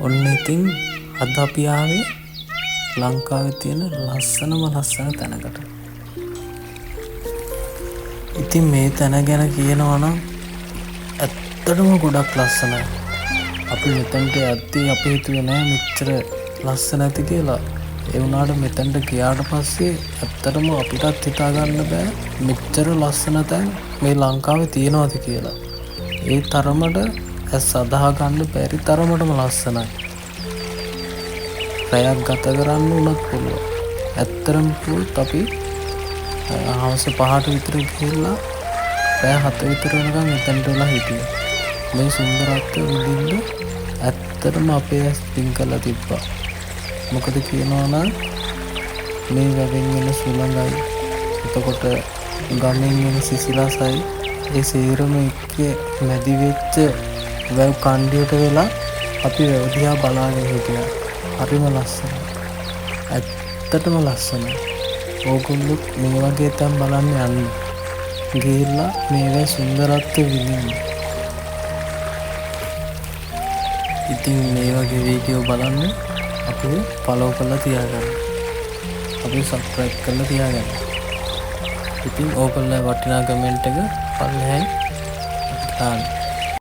ඔන්න ඉතින් අද අපි ආවේ ලංකාවේ තියෙන ලස්සන තැනකට. ඉතින් මේ තැන ගැන කියනවා නම් ඇත්තටම ගොඩක් ලස්සනයි. අපි මෙතනට යද්දී අපි හිතුවේ නෑ මෙච්චර ලස්සන ඇති කියලා. ඒ වුණාට මෙතනට ගියාට පස්සේ ඇත්තටම අපිටත් හිතා ගන්න බෑ මෙච්චර ලස්සන තැන් මේ ලංකාවේ තියෙනවද කියලා. ඒ තරමට ඇස් අදහා ගන්න බැරි තරමටම ලස්සනයි. රැයක් ගත කරන්න උනත් පුළුවන්. ඇත්තරම කිව්වොත් අපි හවස 5ට විතර ගිහිල්ලා රැය 7 විතර වෙනකන් එතනට වෙලා හිටියා. මේ සුන්දරත්වය විඳින්න ඇත්තටම අපේ ඇස් පින් කරලා තිබ්බා. මොකද කියනවා නම් මේ වැවෙන් එන සුළඟයි එතකොට ගමෙන් එන සිසිලසයි ඒ සේරම එක්ක මැදි වෙච්ච වැව් කණ්ඩියට වෙලා අපි වැව දිහා බලාගෙන හිටියා. හරිම ලස්සනයි. ඇත්තටම ලස්සනයි. ඕගොල්ලෝ මේ වගේ තැන් බලන්න යන්න. ගිහිල්ලා මේවේ සුන්දරත්වය විඳින්න. ඉතින් මේ වගේ වීඩියෝ බලන්න අපිව ෆලෝ කරලා තියාගන්න. අපි සබ්ස්ක්‍රයිබ් කරලා තියාගන්න. ඉතින් ඕගොල්ලෝ වටිනා කමෙන්ට් එක පල්ලෙහායි දාන්න.